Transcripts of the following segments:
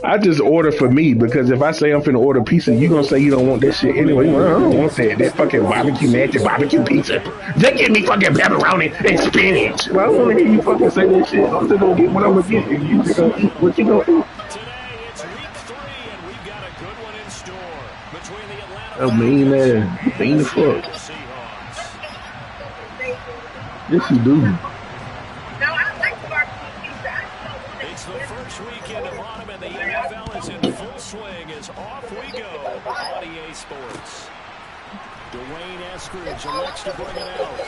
I just order for me because if I say I'm finna order pizza, you gonna say you don't want that shit anyway. Well, I don't want that. That fucking barbecue nasty barbecue pizza. Just give me fucking pepperoni and spinach. Well, I don't want to hear you fucking say that shit. I'm just gonna get what I'm gonna get. And you just gonna eat what you gonna eat. Today it's week 3, and we've got a good one in store between the Atlanta Oh, mean Falcons man, mean and the the fuck. Seattle Seahawks. Yes, you do. It's the first weekend of autumn, and the NFL is in full swing as off we go on EA Sports. Dwayne Eskridge elects to bring it out.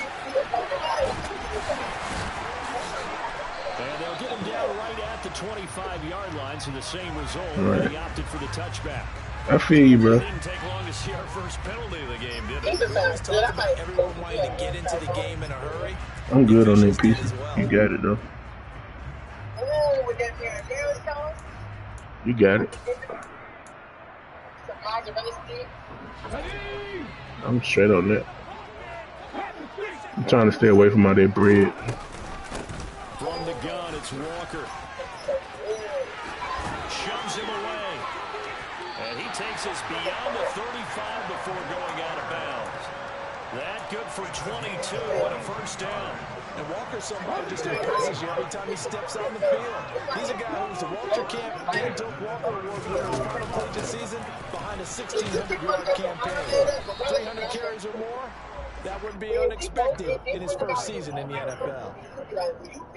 And they'll get him down right at the 25-yard line, so the same result, but he opted for the touchback. I feel you, bro. It didn't take long to see our first penalty of the game, did it? We always talk about everyone wanting to get into the game in a hurry. I'm good on that pizza. You got it, though. You got it. I'm straight on that. I'm trying to stay away from all that bread. From the gun, it's Walker. Shoves him away. And he takes us beyond the 35 before going out of bounds. That good for 22 and a first down. And Walker's somebody who just impresses you every time he steps on the field. He's a guy who's the Walter Doak Walker Award winner's final collegiate season behind a 1,600-yard campaign. 300 carries or more? That would be unexpected in his first season in the NFL.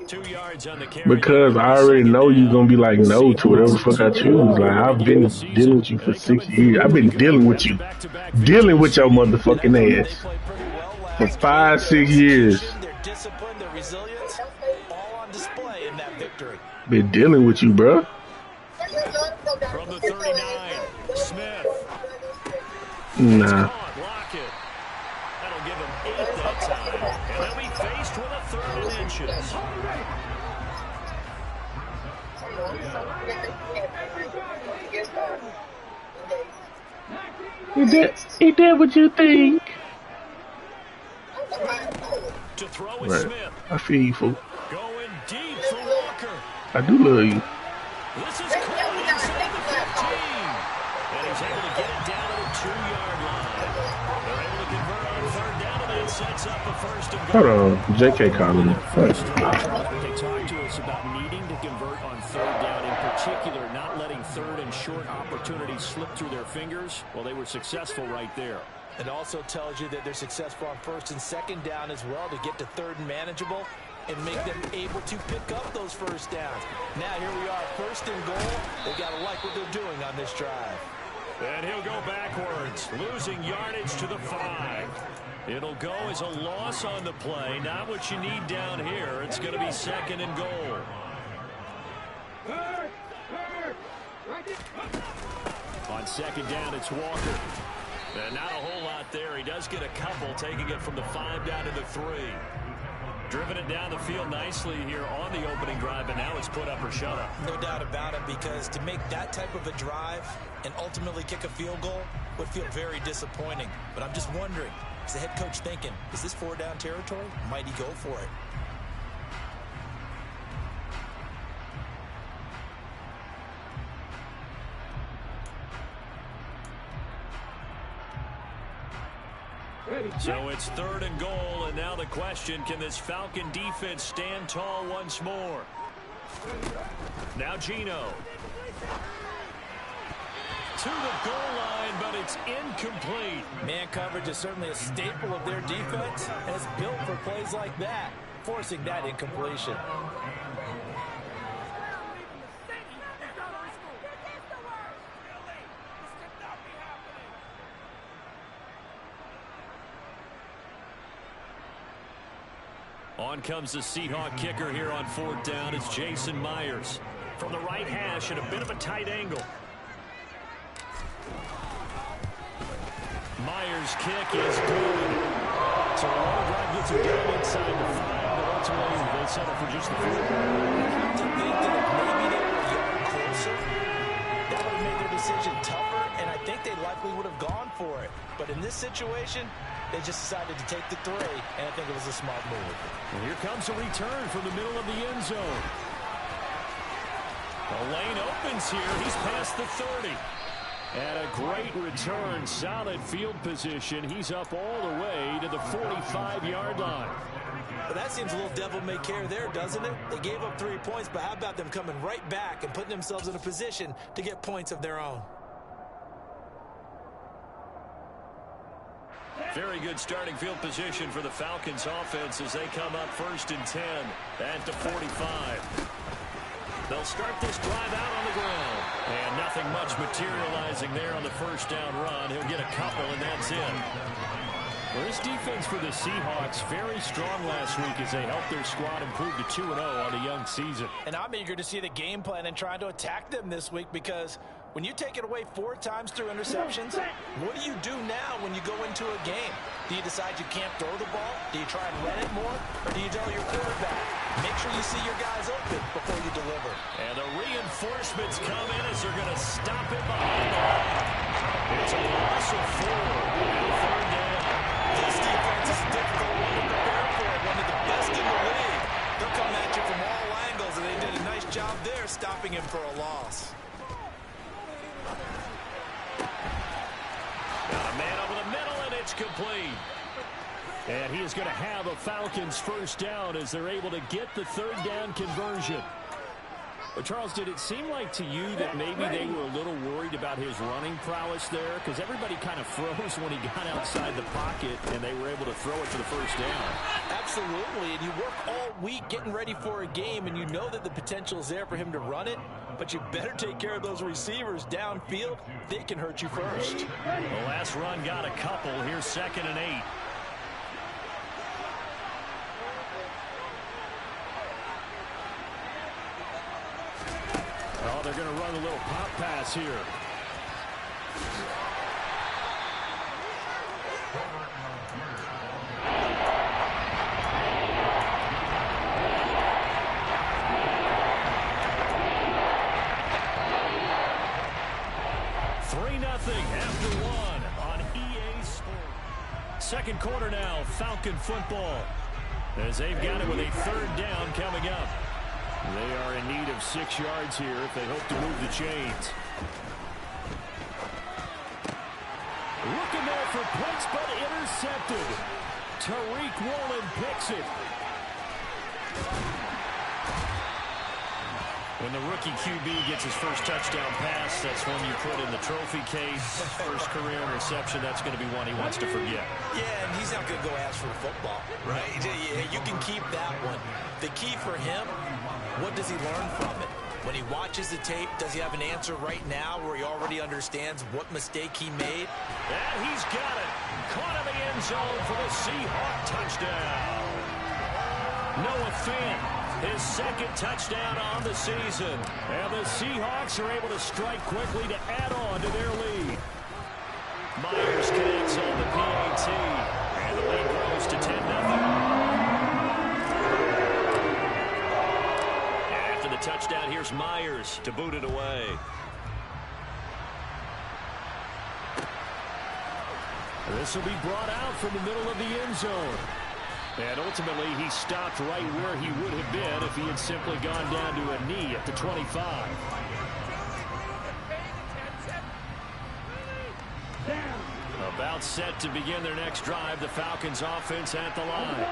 2 yards on the carry. Because I already know you're going to be like no to whatever the fuck I choose. Like, I've been dealing with you for 6 years. I've been dealing with you. Dealing with your motherfucking ass. For 5, 6 years. Their discipline, their resilience, all on display in that victory. Been dealing with you, bro. From the 39, Smith. Nah. That'll give him 8 that time. And they'll be faced with a 3rd and inches. He did what you think. To throw is Right. Smith. I feel you, fool. Going deep for Walker. I do love you. This is caught inside the 15. And he's able to get it down to the 2-yard line. They're able to convert on 3rd down, and it sets up a 1st and goal. Hold on. JK calling me. They talked to us about needing to convert on 3rd down, in particular, not letting 3rd and short opportunities slip through their fingers. Well, they were successful right there. It also tells you that they're successful on 1st and 2nd down as well to get to 3rd and manageable and make them able to pick up those 1st downs. Now here we are, 1st and goal. They got to like what they're doing on this drive. And he'll go backwards, losing yardage to the 5. It'll go as a loss on the play. Not what you need down here. It's going to be 2nd and goal. On 2nd down, it's Walker. And not a whole lot there. He does get a couple, taking it from the 5 down to the 3. Driven it down the field nicely here on the opening drive, and now it's put up or shut up. No doubt about it, because to make that type of a drive and ultimately kick a field goal would feel very disappointing. But I'm just wondering, is the head coach thinking, is this 4-down territory? Might he go for it? So it's 3rd and goal, and now the question, can this Falcon defense stand tall once more? Now Geno. To the goal line, but it's incomplete. Man coverage is certainly a staple of their defense, and it's built for plays like that, forcing that incompletion. On comes the Seahawk kicker here on 4th down. It's Jason Myers from the right hash at a bit of a tight angle. Myers' kick is good. So a long drive gets him down inside the 5, but ultimately they settle for just the 4. I have to think that if maybe they were a yard closer, that would have made their decision tougher, and I think they likely would have gone for it. But in this situation, they just decided to take the 3, and I think it was a smart move. And here comes a return from the middle of the end zone. The lane opens here. He's past the 30. And a great return, solid field position. He's up all the way to the 45-yard line. Well, that seems a little devil-may-care there, doesn't it? They gave up 3 points, but how about them coming right back and putting themselves in a position to get points of their own? Very good starting field position for the Falcons offense as they come up 1st and 10 at the 45. They'll start this drive out on the ground. And nothing much materializing there on the first down run. He'll get a couple, and that's it. Well, this defense for the Seahawks very strong last week as they helped their squad improve to 2-0 on the young season. And I'm eager to see the game plan and trying to attack them this week, because when you take it away 4 times through interceptions, what do you do now when you go into a game? Do you decide you can't throw the ball? Do you try and run it more? Or do you tell your quarterback, make sure you see your guys open before you deliver? And the reinforcements come in as they're going to stop him behind the line. It's a loss of 4. Third down. This defense is a difficult one to prepare for. One of the best in the league. They'll come at you from all angles, and they did a nice job there stopping him for a loss. Got a man over the middle, and it's complete. And he is going to have a Falcons first down as they're able to get the third down conversion. But Charles, did it seem like to you that maybe they were a little worried about his running prowess there? Because everybody kind of froze when he got outside the pocket, and they were able to throw it for the first down. Absolutely, and you work all week getting ready for a game, and you know that the potential is there for him to run it, but you better take care of those receivers downfield. They can hurt you first. The last run got a couple. Here's 2nd and 8. Oh, they're going to run a little pop pass here. After 1 on EA Sports. Second quarter now, Falcon football. As they've got it with a third down coming up. They are in need of 6 yards here if they hope to move the chains. Looking there for points, but intercepted. Tariq Woolen picks it. When the rookie QB gets his first touchdown pass, that's one you put in the trophy case. First career interception, that's going to be one he wants to forget. Yeah, and he's not going to go ask for the football, right? Yeah, you can keep that one. The key for him, what does he learn from it? When he watches the tape, does he have an answer right now where he already understands what mistake he made? And he's got it. Caught in the end zone for the Seahawk touchdown. Noah Fant. His second touchdown on the season. And the Seahawks are able to strike quickly to add on to their lead. Myers connects on the PAT. And the lead grows to 10-0. After the touchdown, here's Myers to boot it away. This will be brought out from the middle of the end zone. And ultimately, he stopped right where he would have been if he had simply gone down to a knee at the 25. About set to begin their next drive, the Falcons offense at the line.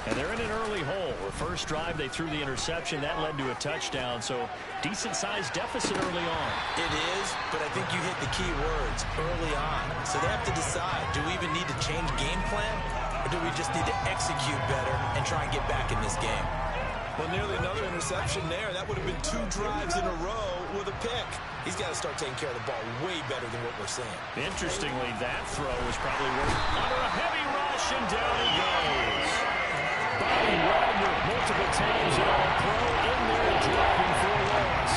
And they're in an early hole. The first drive, they threw the interception. That led to a touchdown, so decent-sized deficit early on. It is, but I think you hit the key words, early on. So they have to decide, do we even need to change game plan? Or do we just need to execute better and try and get back in this game? Well, nearly another interception there. That would have been 2 drives in a row with a pick. He's got to start taking care of the ball way better than what we're seeing. Interestingly, that throw was probably worth under a heavy rush, and down he goes. Bobby Wagner multiple times at All-Pro in there dropping for a loss.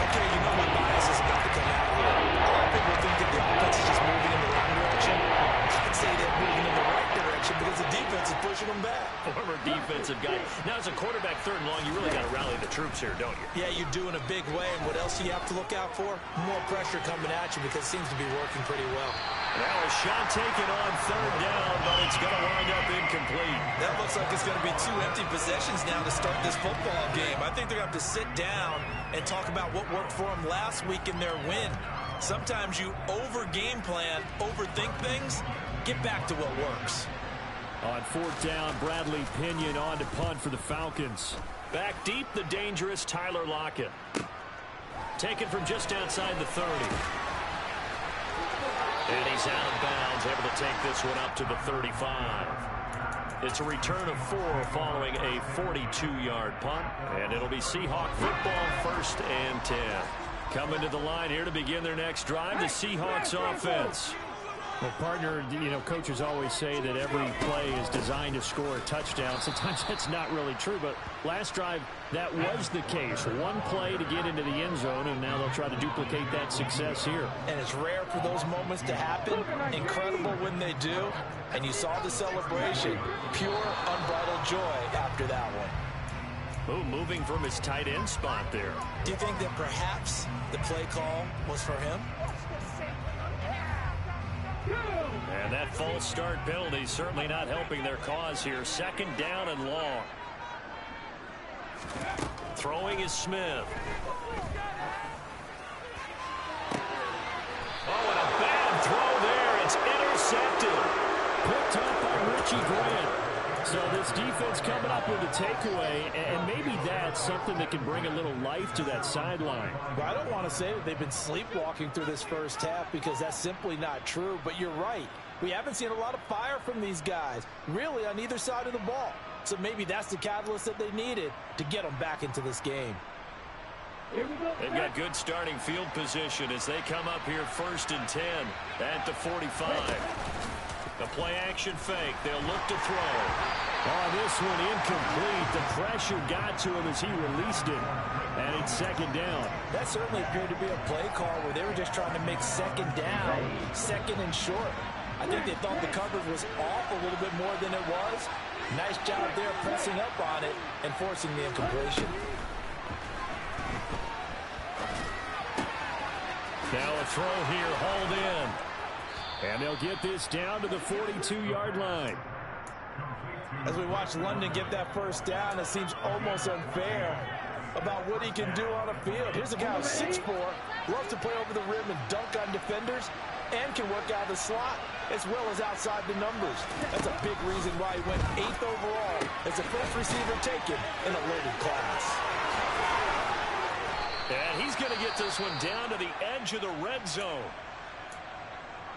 Okay, you know what bias is about to come out here. A lot of people think that the offense is just moving in the wrong direction. I'd say they're moving in the right direction because the defense is pushing them back. Former defensive defensive guy. Now, as a quarterback, 3rd and long, you really got to rally the troops here, don't you? Yeah, you do in a big way. And what else do you have to look out for? More pressure coming at you because it seems to be working pretty well. Now a shot taken on 3rd down, but it's going to wind up incomplete. That looks like it's going to be 2 empty possessions now to start this football game. I think they're going to have to sit down and talk about what worked for them last week in their win. Sometimes you over-game plan, overthink things. Get back to what works. On 4th down, Bradley Pinion on to punt for the Falcons. Back deep, the dangerous Tyler Lockett. Taken from just outside the 30. And he's out of bounds, able to take this one up to the 35. It's a return of 4 following a 42-yard punt. And it'll be Seahawk football, 1st and 10. Coming to the line here to begin their next drive, the Seahawks offense. Well, partner, coaches always say that every play is designed to score a touchdown. Sometimes that's not really true, but last drive, that was the case. One play to get into the end zone, and now they'll try to duplicate that success here. And it's rare for those moments to happen. Incredible when they do. And you saw the celebration. Pure, unbridled joy after that one. Oh, moving from his tight end spot there. Do you think that perhaps the play call was for him? And that false start penalty certainly not helping their cause here. 2nd down and long. Throwing is Smith. Oh, and a bad throw there. It's intercepted. Picked up by Richie Grant. So this defense coming up with a takeaway, and maybe that's something that can bring a little life to that sideline. Well, I don't want to say that they've been sleepwalking through this first half because that's simply not true, but you're right. We haven't seen a lot of fire from these guys, really, on either side of the ball. So maybe that's the catalyst that they needed to get them back into this game. They've got good starting field position as they come up here 1st and 10 at the 45. The play-action fake. They'll look to throw. Oh, this one incomplete. The pressure got to him as he released it. And it's 2nd down. That certainly appeared to be a play call where they were just trying to make 2nd down, 2nd and short. I think they thought the coverage was off a little bit more than it was. Nice job there pressing up on it and forcing the incompletion. Now a throw here, hauled in. And they'll get this down to the 42-yard line. As we watch London get that 1st down, it seems almost unfair about what he can do on a field. Here's a guy who's 6'4", loves to play over the rim and dunk on defenders, and can work out of the slot as well as outside the numbers. That's a big reason why he went 8th overall as the first receiver taken in a loaded class. And he's going to get this one down to the edge of the red zone.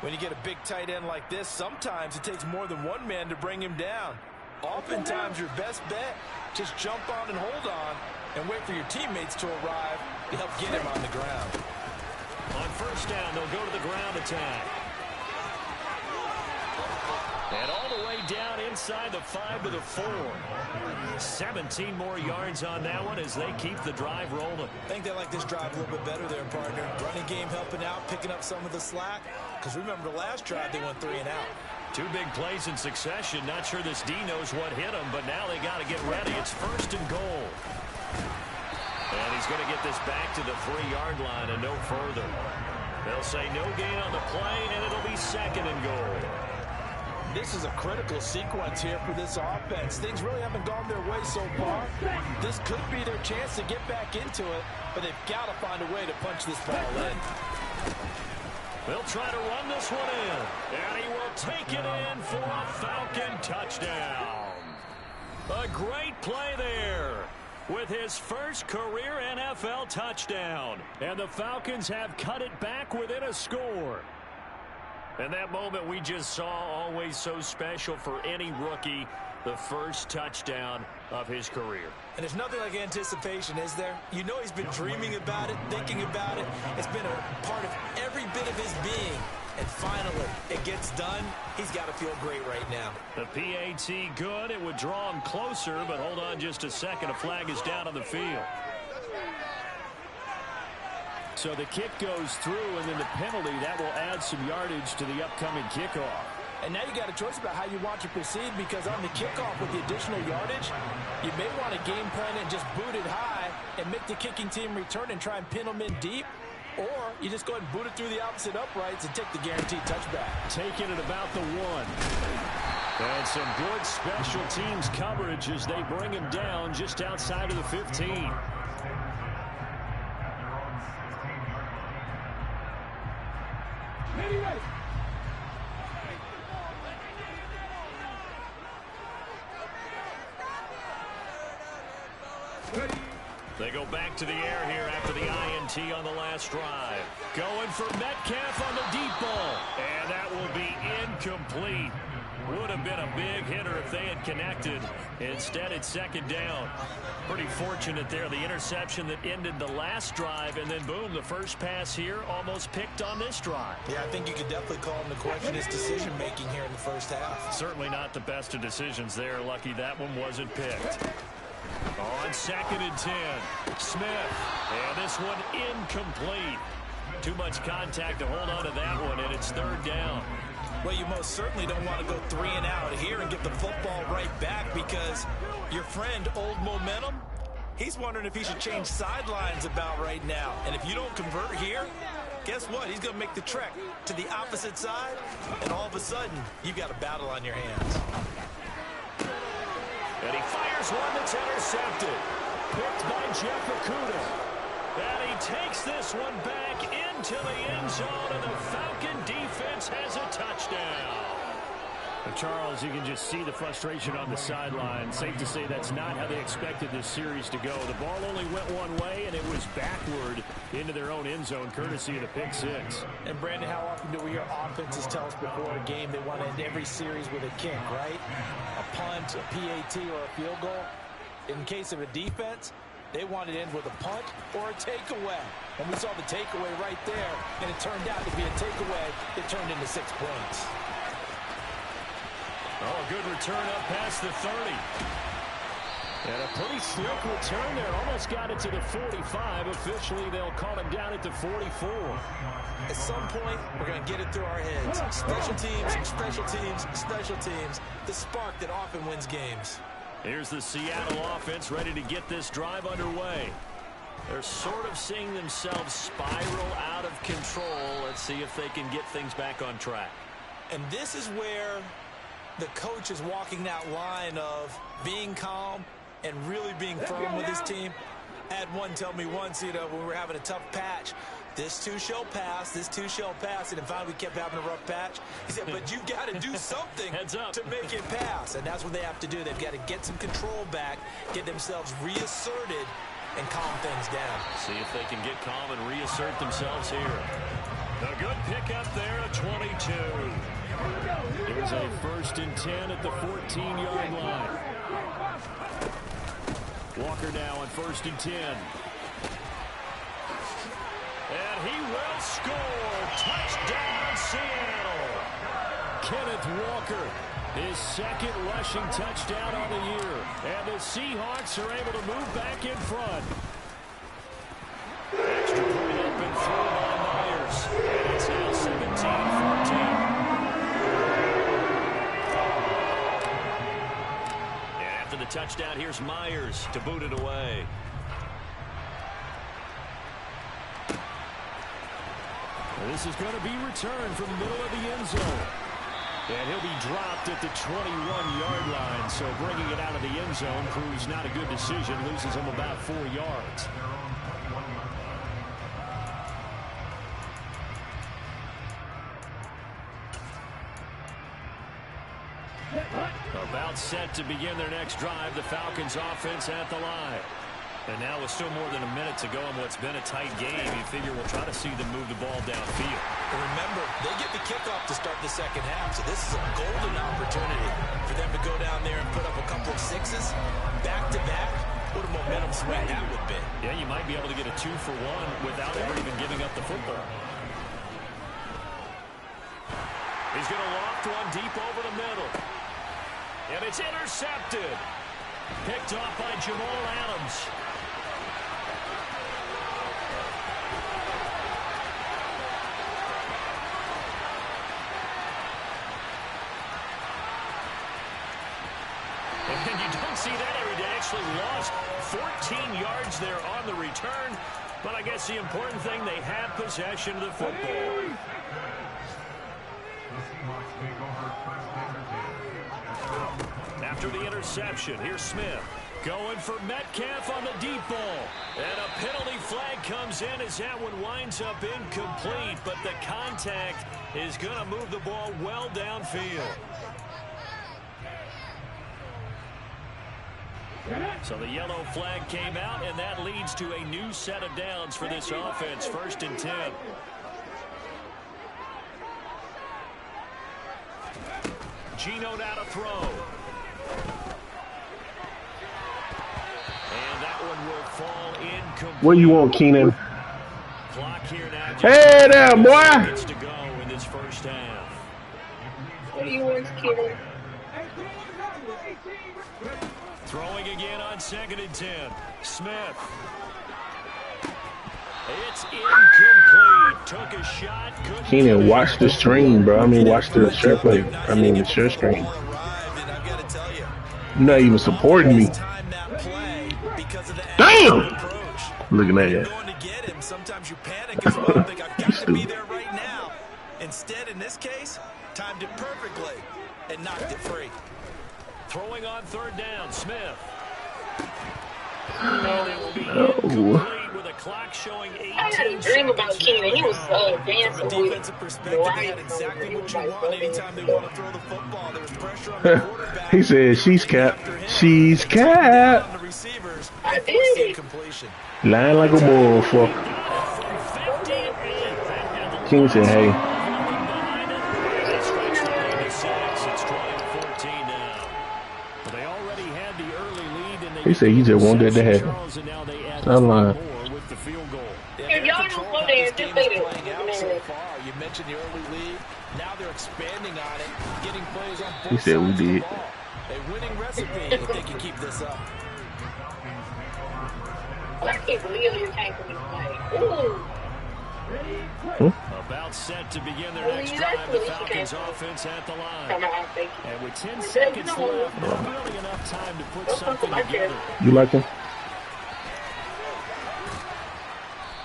When you get a big tight end like this, sometimes it takes more than one man to bring him down. Oftentimes, your best bet, just jump on and hold on and wait for your teammates to arrive to help get him on the ground. On 1st down, they'll go to the ground attack. And all the way down inside the 5 to the 4. 17 more yards on that one as they keep the drive rolling. I think they like this drive a little bit better there, partner. Running game helping out, picking up some of the slack. Because remember, the last drive, they went 3 and out. 2 big plays in succession. Not sure this D knows what hit him, but now they got to get ready. It's 1st and goal. And he's going to get this back to the 3-yard line and no further. They'll say no gain on the play, and it'll be 2nd and goal. This is a critical sequence here for this offense. Things really haven't gone their way so far. This could be their chance to get back into it, but they've got to find a way to punch this ball in. They'll try to run this one in, and he will take it in for a Falcon touchdown. A great play there with his first career NFL touchdown. And the Falcons have cut it back within a score. And that moment we just saw, always so special for any rookie, the first touchdown of his career. And there's nothing like anticipation, is there? You know he's been dreaming about it, thinking about it. It's been a part of every bit of his being. And finally, it gets done. He's got to feel great right now. The PAT good. It would draw him closer, but hold on just a second. A flag is down on the field. So the kick goes through, and then the penalty, that will add some yardage to the upcoming kickoff. And now you got a choice about how you want to proceed, because on the kickoff with the additional yardage, you may want to game plan and just boot it high and make the kicking team return and try and pin them in deep. Or you just go ahead and boot it through the opposite uprights and take the guaranteed touchback. Taking it about the 1. And some good special teams coverage as they bring him down just outside of the 15. They go back to the air here after the INT on the last drive. Going for Metcalf on the deep ball. And that will be incomplete. Would have been a big hitter if they had connected. Instead, it's second down. Pretty fortunate there. The interception that ended the last drive, and then boom, the first pass here almost picked on this drive. Yeah, I think you could definitely call him to question his decision-making here in the first half. Certainly not the best of decisions there. Lucky that one wasn't picked. On 2nd and 10, Smith. And this one incomplete. Too much contact to hold on to that one, and it's third down. Well, you most certainly don't want to go 3 and out here and get the football right back, because your friend, Old Momentum, he's wondering if he should change sidelines about right now. And if you don't convert here, guess what? He's going to make the trek to the opposite side, and all of a sudden, you've got a battle on your hands. And he fires one that's intercepted. Picked by Jeff Okudah. And he takes this one back into the end zone, and the Falcon defense has a touchdown. But Charles, you can just see the frustration on the sideline. Safe to say that's not how they expected this series to go. The ball only went one way, and it was backward into their own end zone, courtesy of the pick six. And, Brandon, how often do we hear offenses tell us before a game they want to end every series with a kick, right? A punt, a PAT, or a field goal. In case of a defense, they want to end with a punt or a takeaway. And we saw the takeaway right there, and it turned out to be a takeaway that turned into 6 points. Oh, good return up past the 30. And a pretty slick return there. Almost got it to the 45. Officially, they'll call him down at the 44. At some point, we're going to get it through our heads. Special teams, special teams, special teams. The spark that often wins games. Here's the Seattle offense ready to get this drive underway. They're sort of seeing themselves spiral out of control. Let's see if they can get things back on track. And this is where the coach is walking that line of being calm and really being firm with his team. I had one tell me once, when we were having a tough patch, this too shall pass, this too shall pass, and then finally we kept having a rough patch. He said, but you got to do something to make it pass, and that's what they have to do. They've got to get some control back, get themselves reasserted, and calm things down. See if they can get calm and reassert themselves here. A good pickup there at 22. Here's a 1st and 10 at the 14-yard line. Walker now on 1st and 10. And he will score. Touchdown, Seattle. Kenneth Walker, his 2nd rushing touchdown on the year. And the Seahawks are able to move back in front. Extra point up and through by Myers. And it's now 17-14. And after the touchdown, here's Myers to boot it away. This is going to be returned from the middle of the end zone. And he'll be dropped at the 21-yard line. So bringing it out of the end zone proves not a good decision. Loses him about 4 yards. About set to begin their next drive. The Falcons offense at the line. And now with still more than a minute to go in what's been a tight game, you figure we'll try to see them move the ball downfield. And remember, they get the kickoff to start the second half, so this is a golden opportunity for them to go down there and put up a couple of sixes back-to-back. What a momentum swing that would be. Yeah, you might be able to get a 2-for-1 without ever even giving up the football. He's going to loft one deep over the middle. And it's intercepted. Picked off by Jamal Adams. you don't see that every day. Actually lost 14 yards there on the return. But I guess the important thing, they have possession of the football. After the interception, here's Smith. Going for Metcalf on the deep ball. And a penalty flag comes in as that one winds up incomplete. But the contact is going to move the ball well downfield. So the yellow flag came out, and that leads to a new set of downs for this offense. 1st and 10. Geno now to throw. And that one will fall incomplete. What do you want, Keenan? Clock here now. Hey there, boy. Gets to go in this first half. What do you want, Keenan? Throwing again on 2nd and 10. Smith. It's incomplete. Took a shot. Keenan, watch the stream, bro. I mean, watch the share play. I mean, the share stream. You're not even supporting me. Damn! Looking at you. Sometimes you panic as well. Think I've got to be there right now. Instead, in this case, timed it perfectly and knocked it free. Throwing on 3rd down, Smith. With a clock showing 18 I had a dream about Keenan. He was dancing From a defensive perspective, they had exactly what you want anytime they want to throw the football. There was pressure on the quarterback. He said, she's capped. She's capped. On the receivers, I did. completion. Lying like a motherfucker. King said, hey. He said he just wanted that to happen. I'm lying. If y'all don't go there, just say that. You mentioned the early lead. Now they're expanding on it, getting plays on both He said we sides of the did. ball. A winning recipe if they can keep this up. I can't believe you came from this play. Ooh. About set to begin their next drive, the Falcons offense at the line. Come on, thank you. And with 10 seconds left, not really enough time to put something together. You like him?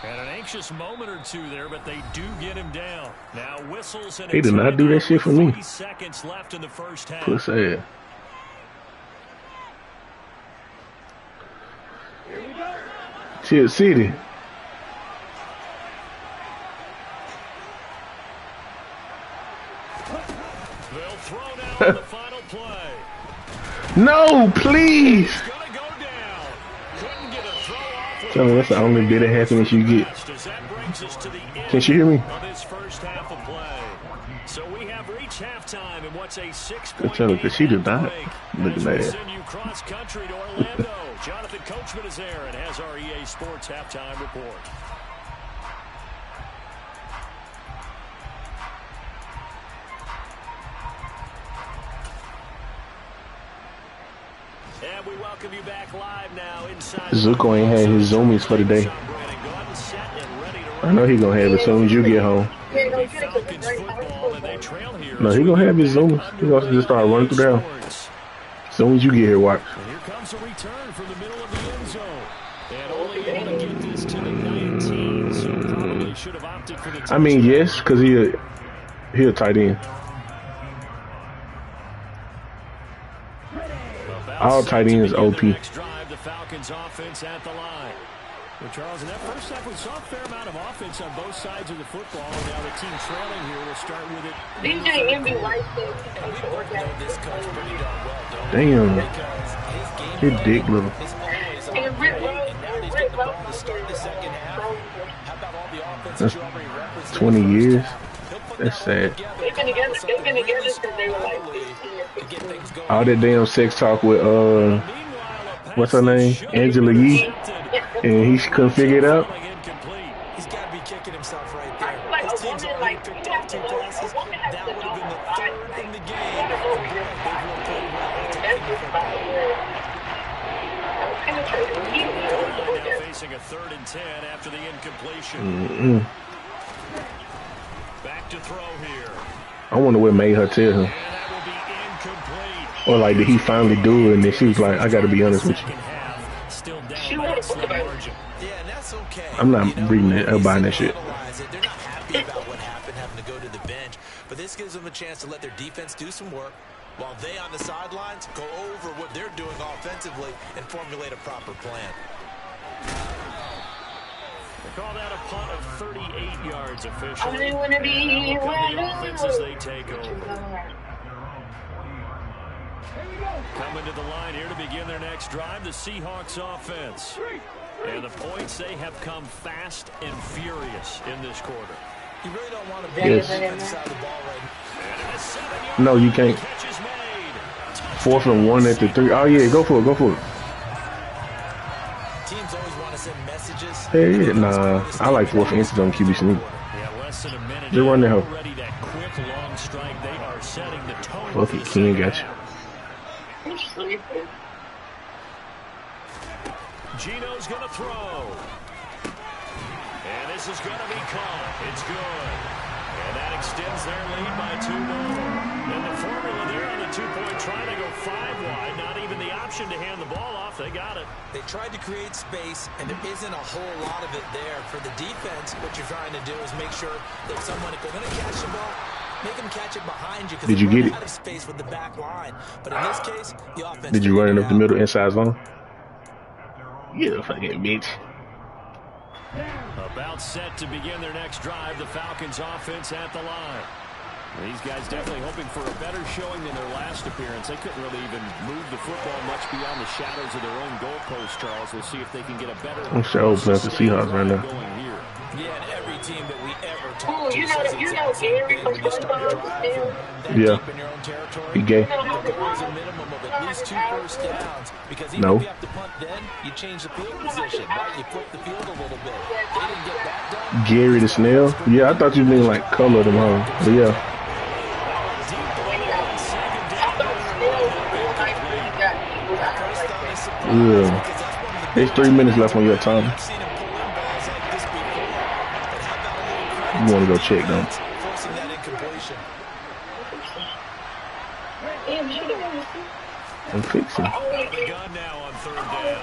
And an anxious moment or two there, but they do get him down. Now whistles and He did not do that shit for me. 3 seconds left in the first half. Pussy ass. Chill City. They'll throw now on the final play. No, please. It's gonna go down. Couldn't get a throw off. Tell me that's the only bit of happiness you get. As that brings us to the end Can she hear me? of this first half of play. So we have reached halftime in what's a 6-point Tell her, game 'cause she did at the not. break. Looking As at we it. send you cross country to Orlando. Jonathan Coachman is there and has our EA Sports halftime report. And we welcome you back live now inside. Zuko ain't had his zoomies for the day. I know he gonna have it as soon as you get home. Falcons football, and they trail here. No, he gonna have his zoomies. He gonna just start running through there. As soon as you get here, watch. And here comes a return from the middle of the end zone. And only able to get this to the 19, so probably should have opted for the I mean, yes, because he a tight end. All tight ends OP. Next drive, the Falcons offense at the line. Well, Charles, in that first half, we saw a fair amount of offense on both sides of the football. And now the team trailing here will start with it. DJ Envy likes this. This coach pretty darn well, don't Damn. because his game His dick little. is always on And Rick point, Rose, and now he's Rick got the ball to Rose start the second half. How about all the offense That's that you already represented? 20 years. He'll put That's that all sad. together, They've been come up together. with They've been something together really since they were like small, 16 or to get things going. All that damn sex talk with what's her name? Angela Yee. And he couldn't figure it out. He's got to be kicking himself right there. Like His a team's woman, already like, picked you off have 2 to know, passes. a woman has That to would have know been the how to 3rd in the game. That's over your body. That's just about it. I'm penetrating immediately. Now facing a 3rd and 10 after the incompletion. Back to throw here. I wonder what made her tell him. And that will be incomplete. Or like, did he finally do it? And then she was like, I got to be honest with you. Still down She by wrote a a book slight about it. margin. Yeah, and that's okay. I'm not reading it or buying that shit. Analyze it. They're not happy about what happened, having to go to the bench, but this gives them a chance to let their defense do some work while they on the sidelines go over what they're doing offensively and formulate a proper plan. They call that a punt of 38 yards officially. I want to be And now where the offense as they take over. Coming to the line here to begin their next drive, the Seahawks offense. And the points, they have come fast and furious in this quarter. You really don't want to be Yes. on the defensive side of the ball right now. And a 7-yard No, you can't. catch is made. 4th and 1 at the 3. Oh, yeah, go for it. Go for it. Teams always want to send messages. Hey, yeah, nah. I like 4th and inches on QB sneak. Yeah, less than a minute. They run the hell. Already that quick long strike. They are setting the tone. Fuck it, Ken got you. I'm sleeping. Gino's going to throw. And this is going to be caught. It's good. And that extends their lead by 2 more. And the formula there on the 2-point try to go 5 wide. Not even the option to hand the ball off. They got it. They tried to create space, and there isn't a whole lot of it there. For the defense, what you're trying to do is make sure that someone, if they're going to catch the ball, make them catch it behind you. Did you get it? Out of space with the back line. But in this case, the offense. Did you run it up the out. middle inside zone? Yeah, fucking bitch. About set to begin their next drive. The Falcons offense at the line. These guys definitely hoping for a better showing than their last appearance. They couldn't really even move the football much beyond the shadows of their own goalpost, Charles. We'll see if they can get a better... I'm sure playing for Seahawks right now. Going here. Yeah, and every team that we ever Oh, talk to you know Gary from SpongeBob? Yeah. in your own territory. He gay. The goal is a minimum of at least 2 first downs, because even No. if you have to punt then, you change the field position, right? You flip the field a little bit. They didn't get that done. Gary the Snail? Yeah, I thought you mean like color them on. But yeah. Yeah. There's 3 minutes left on your time. I've seen him pull in balls like this before. But how about a little credit You want to go check them. forcing that incompletion? I'm fixing. Gun now on 3rd down.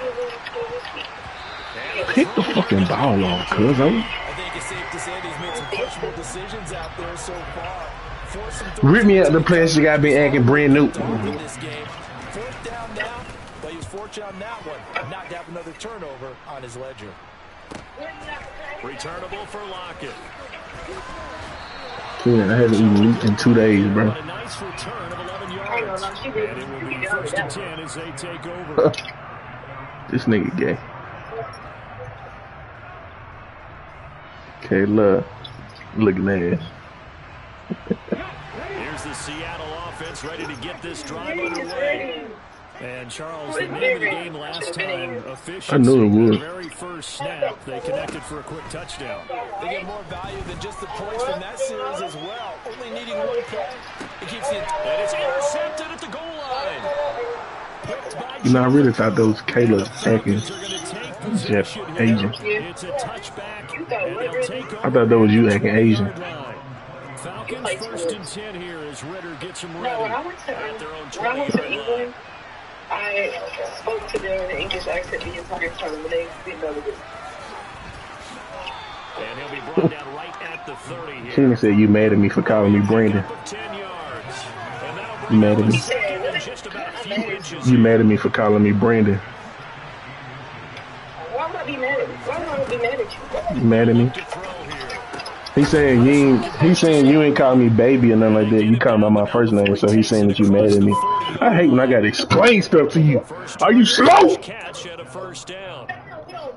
Pick the fucking ball off, cuz. I think it's safe to say that he's made some questionable decisions out there so far. Force him to Rip me out the place you got been acting brand new. in this game. 4th down now, but he was fortunate on that one, not to have another turnover on his ledger. Returnable for Lockett. Yeah, I haven't eaten meat in 2 days, bro. But a nice return of 11 yards. And it will be 1st and 10 as they take over. This nigga gay. Okay, look. Looking ass. Here's the Seattle offense ready to get this drive underway. And Charles, the name of the game last time, efficiency. I knew it would. The very first snap, they connected for a quick touchdown. They get more value than just the points from that series as well. Only needing 1 play. It keeps the And it's intercepted at the goal line. Picked by You know, I really thought those Caleb Atkins, Falcons are going to take Jeff possession Asian. here. It's a touchback, and they'll take over. I thought that was you acting Asian. Falcons 1st and 10 here as Ritter gets them No, ready when I went to at their own when I went to 20-yard line. England, I spoke to them in an English accent the entire time, but they didn't know it. And he'll be brought down right at the 30 here. Tina said you mad at me for calling me Brandon. Of 10 yards. And that'll You bring mad at up me? a second and just about a few inches. You mad at me for calling me Brandon. Why would I be mad at you? Why would I be mad at you? You mad at me? To throw here. He's saying you ain't calling me baby or nothing like that. You call me by my first name, so he's saying that you mad at me. I hate when I gotta explain stuff to you. Are you slow? Catch at a 1st down.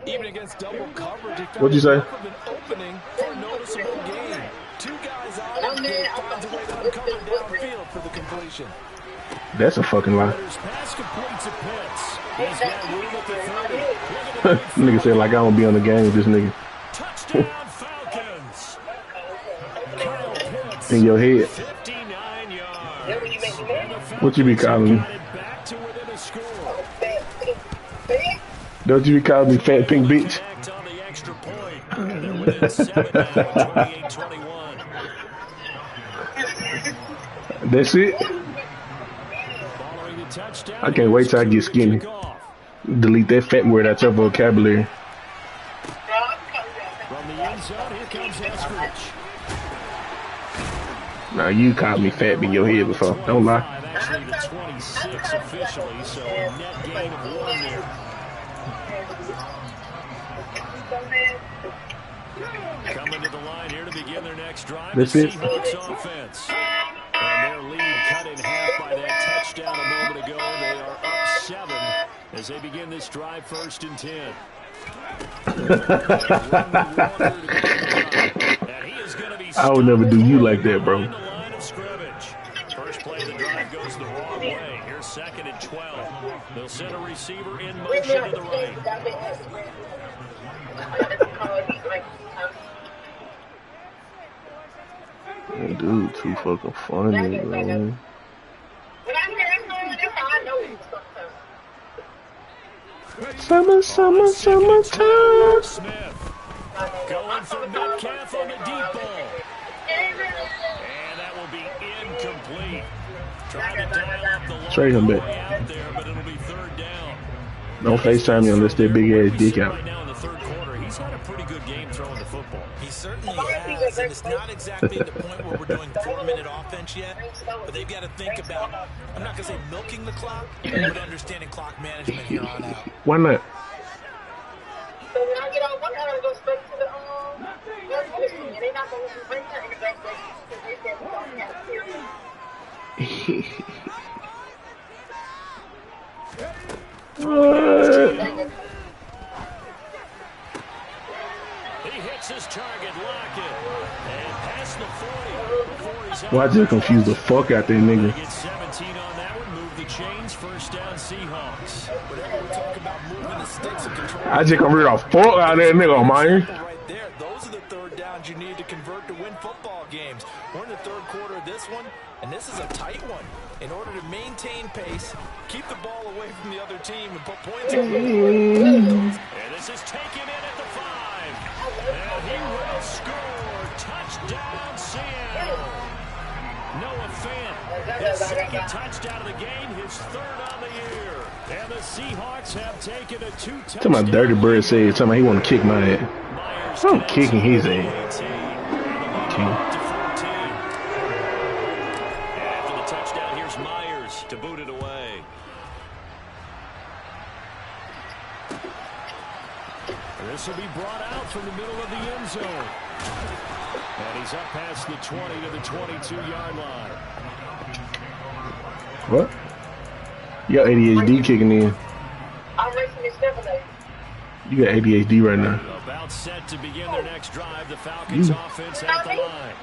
even against double coverage. He found What'd you say? enough of an opening for a noticeable gain. 2 guys on him, and he finds a way to uncover downfield for the completion. That's a fucking lie. Pass complete to Pitts. He's got room at the 30. Nigga said like I don't be on the game with this nigga. Touchdown Falcons. Kyle Pitts. In your head. 59 yards. What you be calling me? Got it back to within a score. Don't you be calling me fat pink bitch? Act on the extra point. And they're within 7 now, 28-21. That's it? Following the touchdown. I can't wait till I get skinny. Delete that fat word out your vocabulary. From the end zone, here comes Eskridge. Now you called me fat in your head before. Don't lie. Actually, the 26 officially, so a net gain of 1 there. Coming to the line here to begin their next drive. That's the it. Seahawks offense. And their lead cut in half by that touchdown a moment ago. They are up 7 as they begin this drive 1st and 10. I would never do you like that, bro. First play of the drive goes the wrong way. Here's 2nd and 12. They'll send a receiver in motion to the right. Dude, too fucking funny, man. Summertime. Smith going for Metcalf on the deep ball. And that will be incomplete. Trying to dial up the long Trade him back. way out there, but it'll be 3rd down. Don't FaceTime me unless that big ass dick out. Right now in the 3rd quarter, he's had a pretty good game throwing the football. He certainly has, and it's not exactly the point where we're doing 4-minute offense yet, but they've got to think about, I'm not going to say milking the clock, but understanding clock management here on out. Why not? So when I get on one, I gotta go straight to the and they're not gonna bring her in the back because they said we don't have He hits his target, Lockett, and past the 40. Why just confuse the fuck out that nigga? Get 17 on that one, move the chains, 1st down Seahawks. Whenever we talk about moving the sticks and control, I just gonna read the fuck out of that nigga, man. right there, those are the 3rd downs you need to convert to win football games. We're in the 3rd quarter of this one, and this is a tight one. In order to maintain pace, keep the ball away from the other team, and put points on the board. and this is taken in at the 5. And he will score. Touchdown, Seattle. Noah Fant, his 2nd touchdown of the game, his 3rd on the year. And the Seahawks have taken a 2-touchdown. Tell my dirty bird said something he want to kick my ass. Myers I'm kicking his ass. King. After the touchdown, here's Myers to boot it away. This will be brought out from the middle of the end zone. And he's up past the 20 to the 22-yard line. What? You got ADHD kicking in. I'm racing this Chevrolet. You got ADHD right now. About set to begin their next drive. The Falcons offense at the line.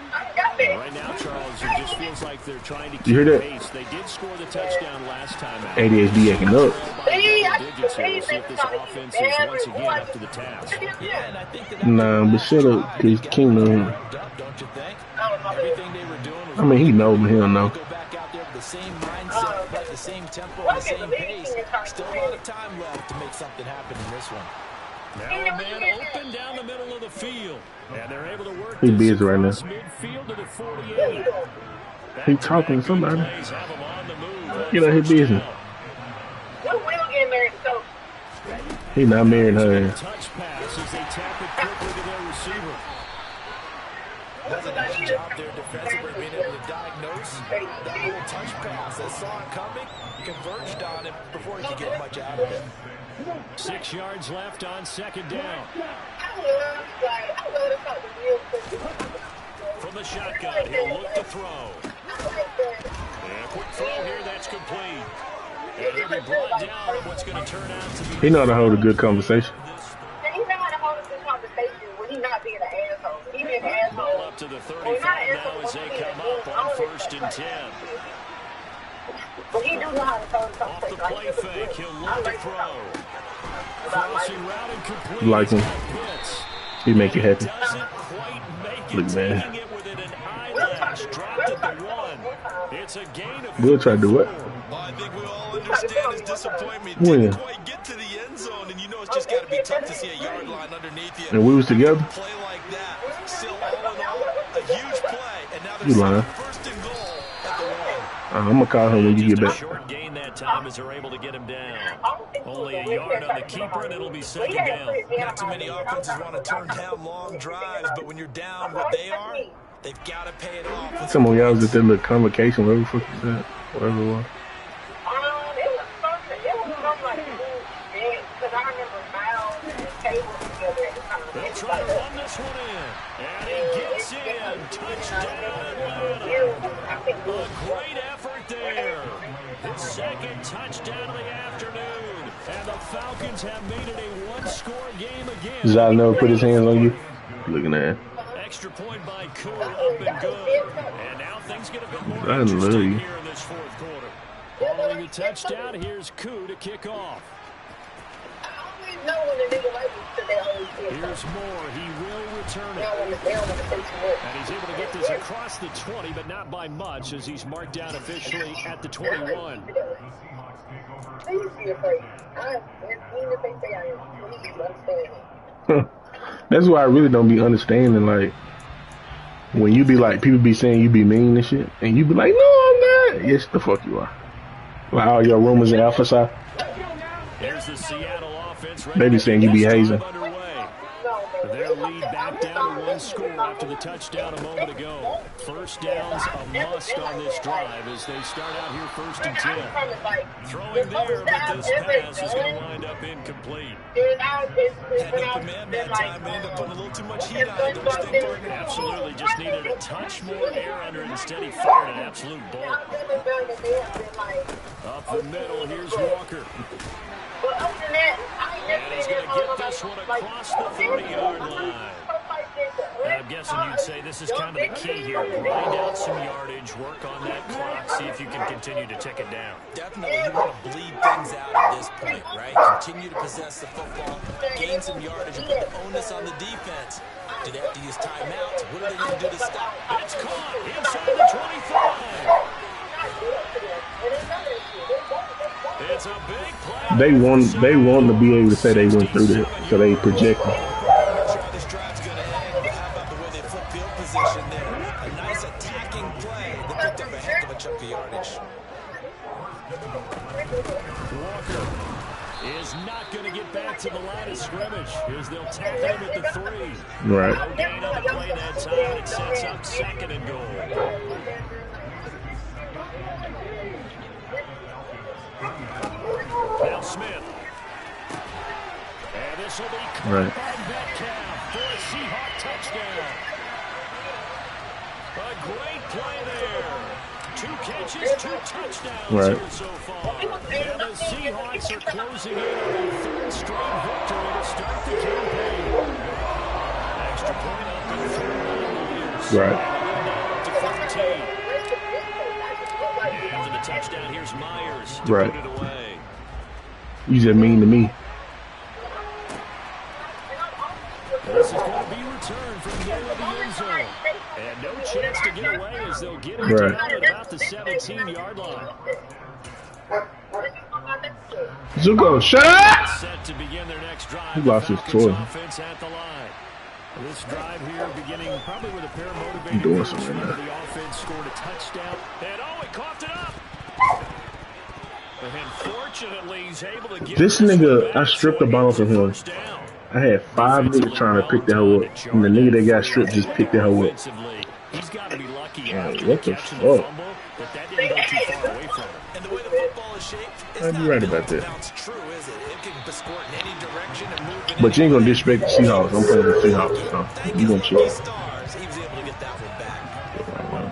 Right now, Charles, it just feels like they're trying to keep You hear that? pace. They did score the touchdown last time out. ADHD acting up. Digits here. We'll see if this offense is once again up to the task. Yeah, and I think that Nah, but shut up, cause King know him. don't you think? Everything they were doing was I mean, he know, but he don't know. go back out there with the same mindset, but the same tempo, and the same pace. Still a lot of time left to make something happen in this one. Now a man open down the middle of the field. And they're able to work He this busy right now. across midfield to the 48. He talking to somebody. Plays have him on the move. Get out his business. When will get married so He not marrying her ass. Touch pass as they tap it quickly to their receiver. Does a nice job there defensively, being able to diagnose that little touch pass. They saw it coming, converged on it before he could get much out of it. 6 yards left on 2nd down. From the shotgun, he'll look to throw. And a quick throw here, that's complete. And he'll be brought down on what's going to turn out to be... He know how to hold a good conversation. He know how to hold a good conversation when he's not being an asshole. He being an asshole. Ball up to the 35 now as they come up on 1st and 10. But he do know how to hold a Off the conversation. play fake, he'll look to throw. Crossing route and complete. Like him. Pitts. He make you happy. Doesn't quite make it. Look, man. Taking it within an eyelash. Dropped at the 1. It's a gain of We'll try to do what? Well, I think we all understand his disappointment. When? Didn't quite get to the end zone, and you know it's just got to be tough to see a yard line underneath you. And we was together? Play like that, still all in all, a huge play, and now You there's lying. first and goal at the 1. I'm gonna call him when you get Just a back. short gain that time as they're able to get him down. Only a yard on the keeper, and it'll be second down. Not too many offenses want to turn down long drives, but when you're down what they are, they've got to pay it off. Some of y'all was at that little convocation, whatever the fuck is that? Whatever it was. It was something like because I remember Miles and Taylor together at the time. They'll try to run this one in. And he gets in. Touchdown. A great effort there. His second touchdown of the afternoon. And the Falcons have made it a one-score game again. Zal never put his hands on you? Looking at it. Extra point by Koo, up and good. And now things get a bit more interesting here in this fourth quarter. Following the touchdown, here's Koo to kick off. Here's Moore. He will return it. And he's able to get this across the 20, but not by much, as he's marked down officially at the 21. That's why I really don't be understanding, like, when you be like, people be saying you be mean and shit, and you be like, no, I'm not. Yes, the fuck you are. Like all your rumors and alpha side. Here's the Seattle offense. They be saying you be hazing. Their lead back down to one score after the touchdown a moment ago. First down's a must on this drive as they start out here 1st and 10. Throwing there, but this pass is going to wind up incomplete. Had no command that time and ended up putting a little too much heat on it, don't you think, partner? Absolutely, just needed a touch more air under it. Instead, he fired an absolute bullet. Up the middle, here's Walker. And he's going to get this one across the 30-yard line. And I'm guessing you'd say this is kind of the key here. Grind out some yardage, work on that clock, see if you can continue to tick it down. Definitely, you want to bleed things out at this point, right? Continue to possess the football, gain some yardage, and put the onus on the defense. Do they have to use timeouts? What do they need to do to stop? It's caught inside the 25. It's a big play. They want to be able to say they went through that, so they project them. This drive's going to end. How about the way they flip field position there? A nice attacking play that picked up a heck of a chunk of yardage. Walker is not going to get back to the line of scrimmage as they'll tackle him at the 3. Right. No gain on the play that time. It sets up 2nd and goal. Now Smith. And this will be caught by Metcalf for a Seahawk touchdown. A great play there. 2 catches, 2 touchdowns here so far. And the Seahawks are closing in on a 3rd straight victory to start the campaign. Extra point up to 3 Right. to 14. After the touchdown, here's Myers to Right. put it away. You just mean to me. This is going to be returned from near the end zone. And no chance to get away as they'll get it down at about the 17-yard line. Zuko, shut up! Set to begin their next drive. He lost his toy. Offense at the line. This drive here beginning probably with a pair of motivated Doing runs something from there. the offense, scored a touchdown. And it coughed it up. And fortunately, he's able to get This nigga, I stripped the ball from him. I had 5 niggas trying to pick that hoe up, and the nigga that got stripped just picked that hoe up. He's got to be lucky after what the catching fuck? the fumble, but that didn't go too far away from him. And the way the football is shaped, it's I'd be not right built about to that. bounce true, is it? It can squirt in any direction and move in But you ain't gonna disrespect the Seahawks. I'm playing the Seahawks, so Thank you his gonna chill. lucky stars, he was able to get that one back.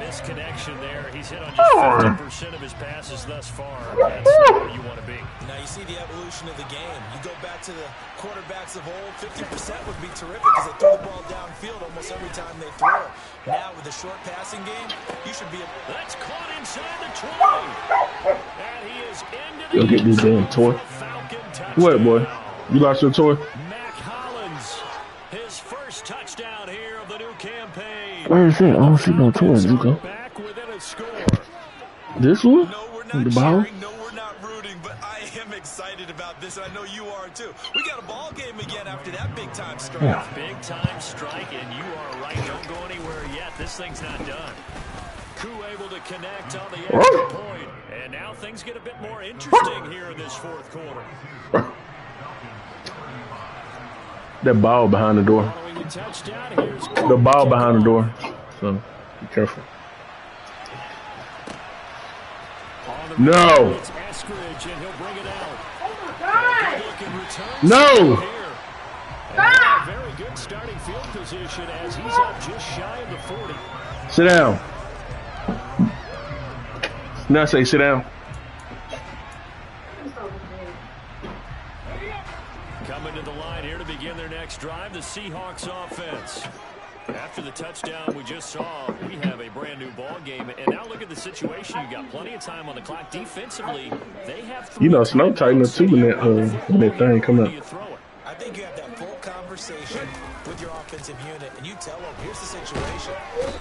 Misconnection there. He's hit on just 50% of his passes thus far. That's not where you want to be. Now you see the evolution of the game. You go back to the quarterbacks of old, 50% would be terrific because they throw the ball downfield almost every time they throw it. Now with the short passing game, you should be able. That's caught inside the 20. And he is into the Go get this damn toy. Falcon touchdown. What, boy? You lost your toy? Mac Hollins, his first touchdown here of the new campaign. Where is it? I don't see no toy, Zuko. Back within a score. This one? No, we're The not ball? cheering. No, we're not rooting. But I am excited about this, and I know you are too. We got a ball game again after that big time strike. Yeah. Big time strike, and you are right. Don't go anywhere yet. This thing's not done. crew able to connect on the extra point. And now things get a bit more interesting here in this fourth quarter. That ball behind the door. The ball behind the door. So be careful. No. No. Very good starting field position as he's up just shy of the 40. Sit down. Now say sit down. Coming to the line here to begin their next drive, the Seahawks offense. After the touchdown we just saw, we have a brand new ball game. And now look at the situation. You got plenty of time on the clock. Defensively, they have three. You know, Snow tightened up too when that thing come up. I think you have that full conversation with your offensive unit, and you tell them, here's the situation.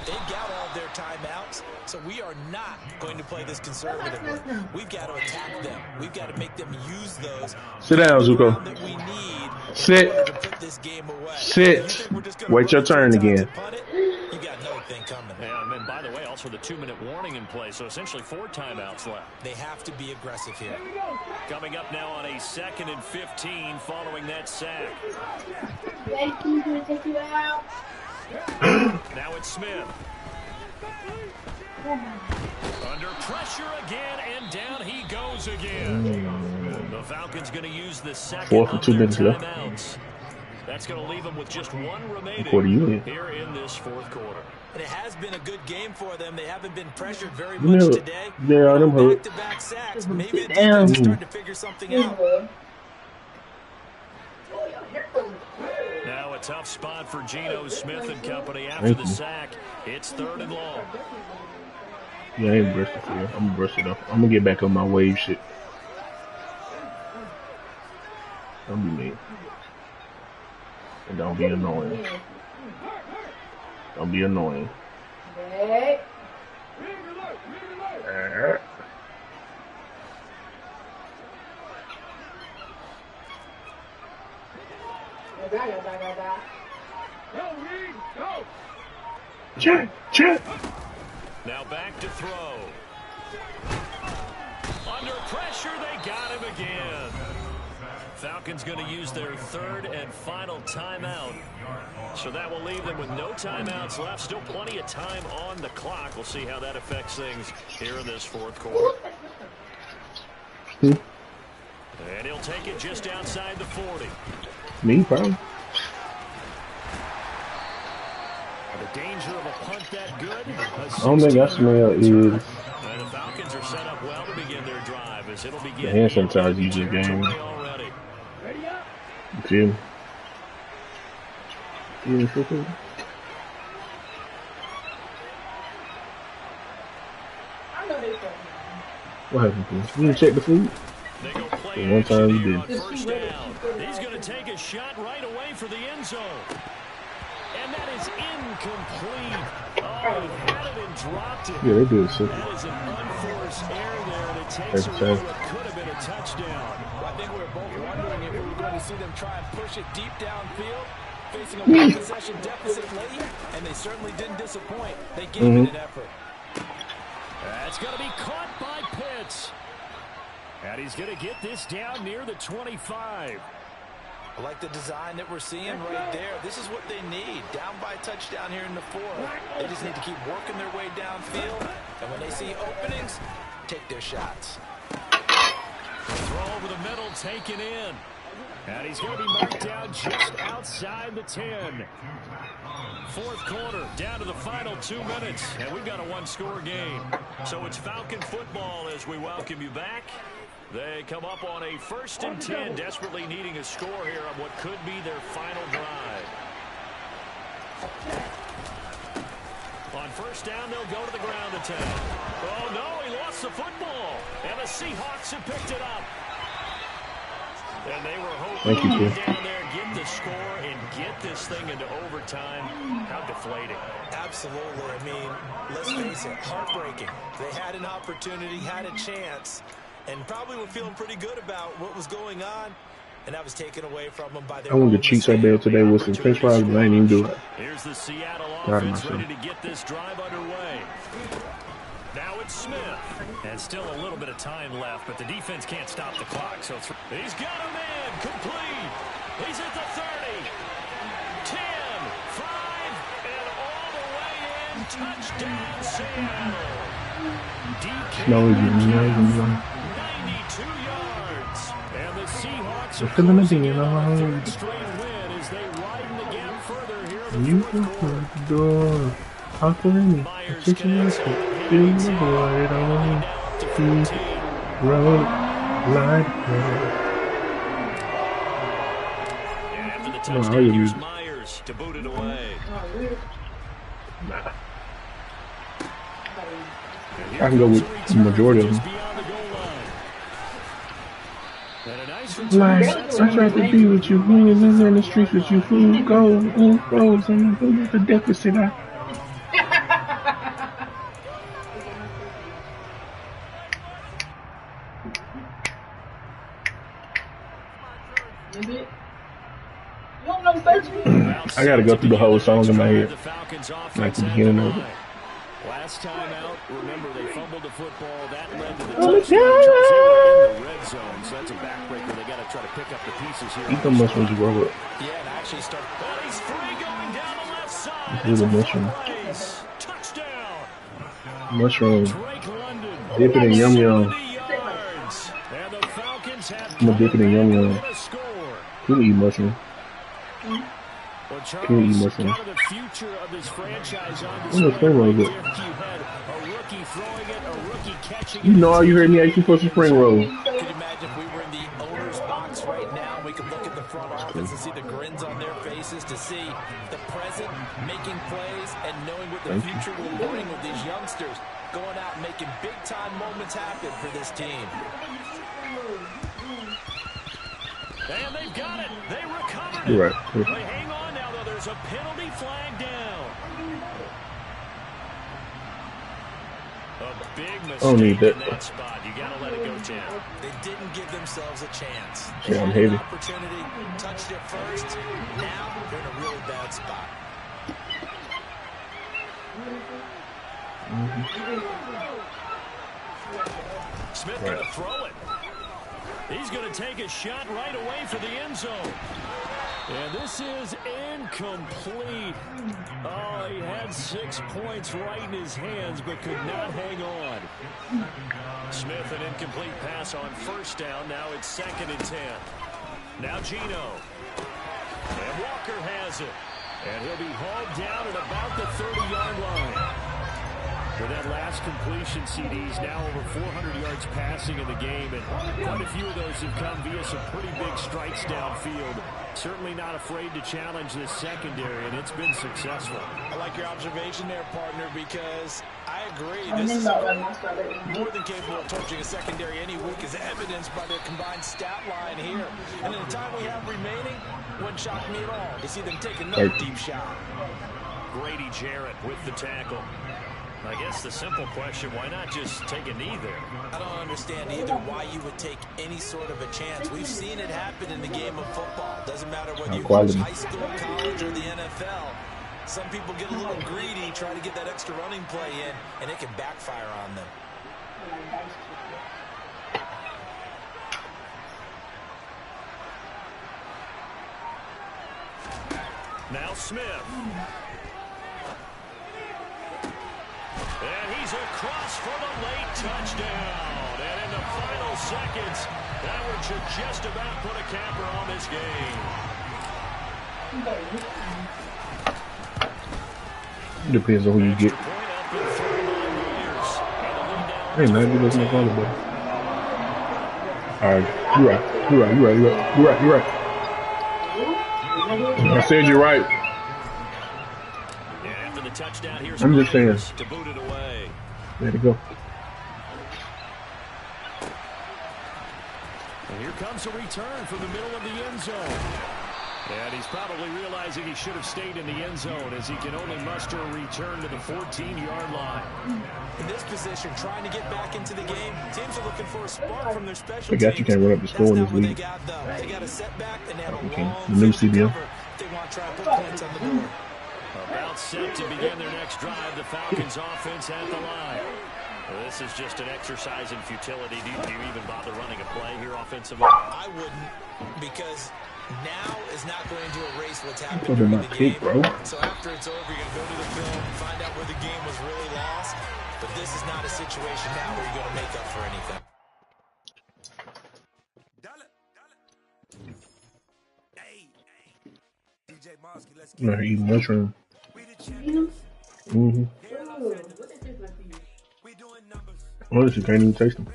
They got all of their timeouts, so we are not going to play this conservatively. We've got to attack them. We've got to make them use those. Sit down, Zuko. That we need Sit. to put this game away. Sit. Wait your turn again. You got another thing coming. Yeah, and by the way, also the 2-minute warning in play, so essentially 4 timeouts left. They have to be aggressive here. Coming up now on a 2nd and 15 following that sack. Now it's Smith. Under pressure again, and down he goes again. The Falcons going to use the second of their timeouts. That's going to leave them with just 1 remaining here in this fourth quarter. And it has been a good game for them. They haven't been pressured very much today. Yeah, them hurt. Back-to-back sacks. Maybe the defense is starting to figure something out. Now a tough spot for Geno Smith and company after the sack. It's 3rd and long. Yeah, I ain't brushed it for you. I'm gonna brush it up. I'm gonna get back on my wave shit. Don't be mean. And don't be annoying. Don't be annoying. Check. Now back to throw. Under pressure, they got him again. Falcons going to use their 3rd and final timeout. So that will leave them with no timeouts left. Still plenty of time on the clock. We'll see how that affects things here in this fourth quarter. And he'll take it just outside the 40. Me, probably. The danger of a punt that good. I don't think that smell is. And the Falcons are set up well to begin their drive as it'll begin. The hand sanitizer uses game. You feel me? Yeah, for sure. What happened to you? You didn't check the food? The one time you did. First down. He's going to take a shot right away for the end zone. And that is incomplete. Oh, he had it and dropped it. Yeah, they did it. That is an unforced error there, and it takes away what could have been a touchdown. Well, I think we were both wondering if we were going to see them try and push it deep downfield, facing a one-possession deficit late, and they certainly didn't disappoint. They gave it an effort. That's going to be caught by Pitts. And he's going to get this down near the 25. I like the design that we're seeing right there. This is what they need. Down by a touchdown here in the 4th. They just need to keep working their way downfield. And when they see openings, take their shots. Throw over the middle, taken in. And he's going to be marked down just outside the 10. Fourth quarter, down to the final 2 minutes. And we've got a 1-score game. So it's Falcon football as we welcome you back. They come up on a 1st and 10, desperately needing a score here on what could be their final drive. On 1st down, they'll go to the ground attack. Oh, no, he lost the football. And the Seahawks have picked it up. And they were hoping to get down there, get the score, and get this thing into overtime. How deflating. Absolutely. I mean, let's face it, heartbreaking. They had an opportunity, had a chance, and probably were feeling pretty good about what was going on. and that was taken away from him by their I wanted to cheat so bad today with some French fries, but I ain't even do it. Here's the Seattle Proud of offense myself. ready to get this drive underway. Now it's Smith. And still a little bit of time left, but the defense can't stop the clock. So He's got a man complete. He's at the 30. 10, 5, and all the way in. Touchdown, Seattle. DK Snowy, you know, 92 yards. And the Seahawks They're are filling it closing in, in on a alright. third straight win as they widen the gap further here in the you fourth can quarter. close the door. How can we Myers kitchen connects is it. fill the void on Down to 14. road light. And after the No, touchdown, I'll give here's you- Myers to boot it away. I can go with the majority of them. Beyond the goal line. And a nice Like, I tried to be with you, who is in the streets with you, who goes, and who is the deficit? I gotta go through the whole song in my head, like the beginning of it. Last time out, remember they fumbled the football. That led to the Oh, touchdown. yeah. They were in the red zone, so that's a backbreaker. They got to try to pick up the pieces here. Eat them mushrooms you grow up. Yeah, and actually start. Oh, he's free going down the left side. It's a It's a mushroom. full race. Touchdown. Mushroom. Drake London. Dip it in yum yum. 70 yards. And the Falcons have I'm gonna dip it in yum yum. a score. Who eat mushroom? Well, Can you eat Charles, mushroom? kind of the future of this franchise on I'm display. gonna spring roll Right it. there. You had a rookie throwing it, a rookie catching You it. know all you heard me asking for some spring roll. Could you imagine if we were in the owner's box right now? We could look at the front office and see the grins on their faces to see the present making plays and knowing what the Thank you. future will bring with these youngsters going out and making big-time moments happen for this team. And they've got it. They recovered it. You're right. They hang on now, though. There's a penalty flag down. A big don't need mistake in that. that spot. You got to let it go down. They didn't give themselves a chance. Yeah, I'm Had heavy. an opportunity, touched it first. Now they're in a really bad spot. Smith going to throw it. He's going to take a shot right away for the end zone. And this is incomplete. Oh, he had 6 points right in his hands, but could not hang on. Smith, an incomplete pass on first down. Now it's 2nd and 10. Now Geno. And Walker has it. And he'll be hauled down at about the 30-yard line. For that last completion, CD's now over 400 yards passing in the game, and quite a few of those have come via some pretty big strikes downfield. Certainly not afraid to challenge this secondary, and it's been successful. I like your observation there, partner, because I agree. This is more than capable of torching a secondary any week, as evidenced by their combined stat line here. And in the time we have remaining, wouldn't shock me at all to see them take another deep shot. Grady Jarrett with the tackle. I guess the simple question, why not just take a knee there? I don't understand either why you would take any sort of a chance. We've seen it happen in the game of football. Doesn't matter whether you coach high school, college, or the NFL. Some people get a little greedy, try to get that extra running play in, and it can backfire on them. Now Smith. And he's across for the late touchdown. And in the final seconds, Howard should just about put a capper on this game. Depends on who you get. Hey, man, you listen to volleyball. Alright, you're right. I said you're right. And after the touchdown, here's I'm just saying. to boot it away. Let it go. And here comes a return from the middle of the end zone. And he's probably realizing he should have stayed in the end zone as he can only muster a return to the 14-yard line. In this position, trying to get back into the game, teams are looking for a spark from their special Forgot teams. you can't run up the score in this That's not what they league. got, though. They got a setback, and they have a Okay. long The new field to CBM. cover if they want to try and put points on the board. About set to begin their next drive, the Falcons offense at the line. Well, this is just an exercise in futility. Do you even bother running a play here offensively? I wouldn't, because now is not going to erase what's happened Look at during my the kick, game. bro. So after it's over, you're going to go to the film, find out where the game was really lost. But this is not a situation now where you're going to make up for anything. I'm not eating mushroom. Mm-hmm. Honestly, can't even taste them.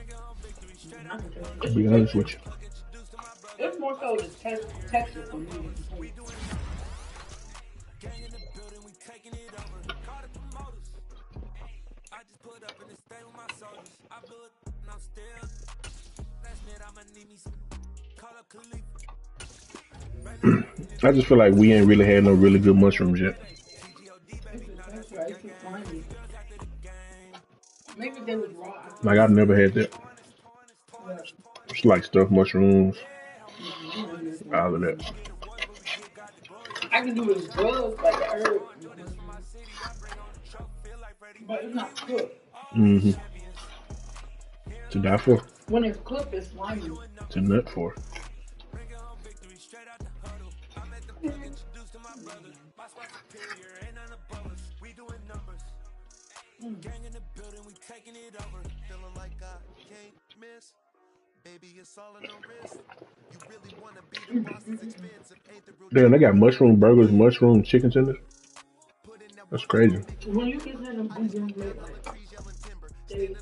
To be honest with you. It's more so the texture for me. I just feel like we ain't really had no really good mushrooms yet. That's right. It's just slimy. Maybe they was raw. Like, I've never had that. It's like stuffed mushrooms, all of that. I can do it with drugs, like the herb. But it's not cooked. Mm-hmm. To die for. When it's cooked, it's slimy. To nut for. Damn, they got mushroom burgers, mushroom chicken tenders. That's crazy. When you get them vegan bread, like, they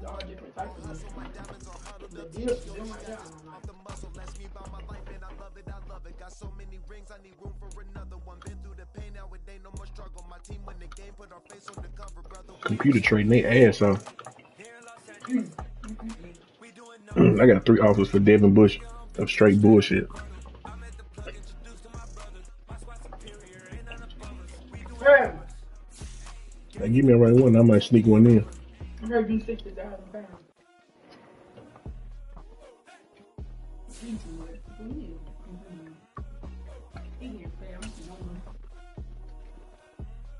all different types of the dip, them right there, Computer trading their ass off. I got 3 offers for Devin Bush of straight bullshit. yeah. They give me a right one, I might sneak one in. I heard you 60,000 pounds.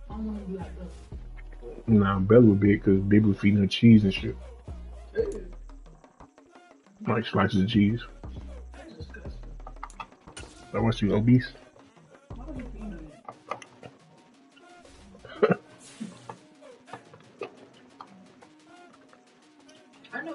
I want to be like this. Nah, Bella would be it because Baby was feeding her cheese and shit. Like slices of cheese. That's disgusting. I want you obese.